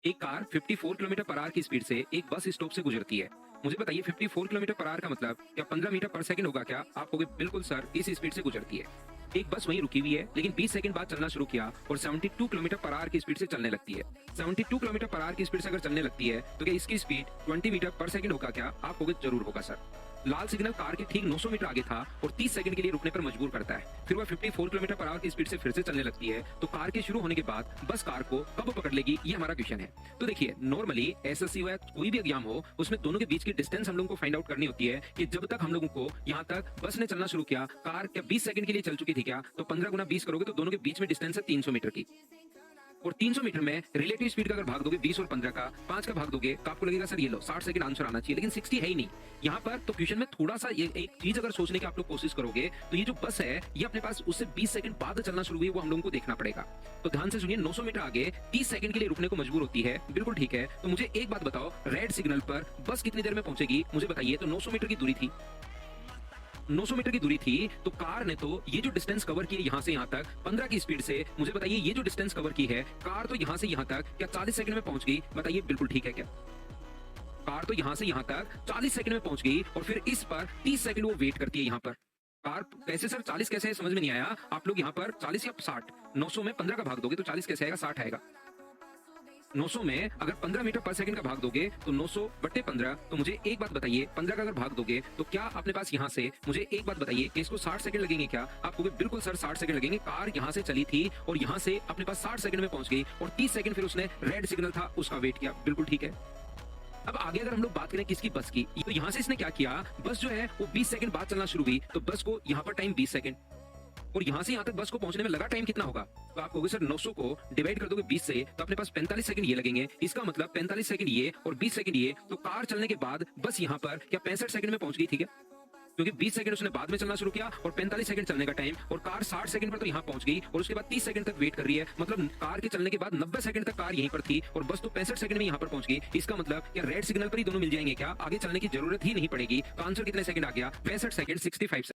एक car 54 kilometre per hour की speed से एक बस स्टॉप से गुजरती है। मुझे बताइए 54 किलोमीटर पर आवर का मतलब क्या 15 मीटर पर सेकंड होगा क्या? आप कहोगे बिल्कुल सर, इस स्पीड से गुजरती है। एक बस वहीं रुकी हुई है, लेकिन 20 सेकंड बाद चलना शुरू किया और 72 किलोमीटर पर आवर की स्पीड से चलने लगती है। 72 किलोमीटर पर आवर की स्पीड से अगर चलने लगती है, तो क्या इसकी स्पीड 20 मीटर पर सेकंड होगा क्या? आप कहोगे जरूर होगा सर। लाल सिग्नल कार के ठीक 900 मीटर आगे था और 30 सेकंड के लिए रुकने पर मजबूर करता है। फिर वह 54 किलोमीटर पर आवर की स्पीड से फिर से चलने लगती है, तो कार के शुरू होने के बाद बस कार को कब पकड़ लेगी, ये हमारा क्वेश्चन है। तो देखिए, नॉर्मली एसएससी हो या कोई भी एग्जाम हो, उसमें दोनों के बीच की डिस्टेंस हम लोगों को फाइंड आउट करनी होती है कि जब तक हम लोगों को यहाँ तक बस ने चलना शुरू किया, कार क्या 20 सेकंड के लिए चल चुकी थी क्या? तो 15 गुना 20 करोगे तो दोनों के बीच में डिस्टेंस है 300 मीटर की। और 300 मीटर में रिलेटिव स्पीड का अगर भाग दोगे 20 और 15 का 5 का भाग दोगे तो आपको लगेगा सर ये लो 60 सेकंड आंसर आना चाहिए, लेकिन 60 है ही नहीं यहाँ पर। तो क्वेश्चन में थोड़ा सा ये एक चीज अगर सोचने की आप लोग कोशिश करोगे तो ये जो बस है ये अपने पास उससे 20 सेकंड बाद चलना शुरू हुई, वो हम लोगों को देखना पड़ेगा। तो ध्यान से सुनिए, 900 मीटर आगे 30 सेकंड के लिए रुकने को मजबूर होती है, बिल्कुल ठीक है। तो मुझे एक बात बताओ, रेड सिग्नल पर बस कितनी देर में पहुंचेगी मुझे बताइए। तो 900 मीटर की दूरी थी, 900 मीटर की दूरी थी, तो कार ने तो ये जो डिस्टेंस कवर की है यहाँ से यहाँ तक 15 की स्पीड से, मुझे बताइए ये जो डिस्टेंस कवर की है कार तो यहाँ से यहाँ तक क्या 40 सेकंड में पहुंच गई? बताइए बिल्कुल ठीक है क्या? कार तो यहाँ से यहाँ तक 40 सेकंड में पहुंच गई और फिर इस पर 30 सेकंड वो वेट करती है यहाँ पर। कार कैसे सर 40 कैसे है, समझ में नहीं आया। आप लोग यहाँ पर 40 या 60, 900 में 15 का भाग दोगे तो 40 कैसे आएगा? 60 आएगा। 900 में अगर 15 मीटर पर सेकंड का भाग दोगे तो 900 बट्टे 15। तो मुझे एक बात बताइए, 15 का अगर भाग दोगे तो क्या अपने पास यहाँ से, मुझे एक बात बताइए कि इसको 60 सेकंड लगेंगे क्या? आप कहोगे बिल्कुल सर 60 सेकंड लगेंगे। कार यहाँ से चली थी और यहाँ से अपने पास 60 सेकंड में पहुंच गई और 30 सेकंड फिर उसने रेड सिग्नल था उसका वेट किया, बिल्कुल ठीक है। अब आगे अगर हम लोग बात करें किसकी, बस की, तो यहाँ से इसने क्या किया, बस जो है वो 20 सेकंड बाद चलना शुरू हुई, तो बस को यहाँ पर टाइम 20 सेकंड और यहाँ से यहाँ तक बस को पहुंचने में लगा टाइम कितना होगा? तो आप कहोगे सर 900 को डिवाइड कर दोगे 20 से तो अपने पास 45 सेकंड ये लगेंगे। इसका मतलब 45 सेकंड ये और 20 सेकंड ये, तो कार चलने के बाद बस यहाँ पर क्या 65 सेकंड में पहुंच गई थी क्या? क्योंकि 20 सेकंड उसने बाद में चलना शुरू किया और 45 सेकंड चलने का टाइम, और कार 60 सेकंड पर तो यहाँ पहुंच गई और उसके बाद 30 सेकंड तक वेट कर रही है। मतलब कार के चलने के बाद 90 सेकंड तक कार यहीं पर थी और बस तो 65 सेकंड में यहाँ पर पहुंच गई। इसका मतलब क्या रेड सिग्नल पर ही दोनों मिल जाएंगे क्या? आगे चलने की जरूरत ही नहीं पड़ेगी। तो आंसर कितने सेकंड आ गया? 65 सेकंड 65 सेकंड।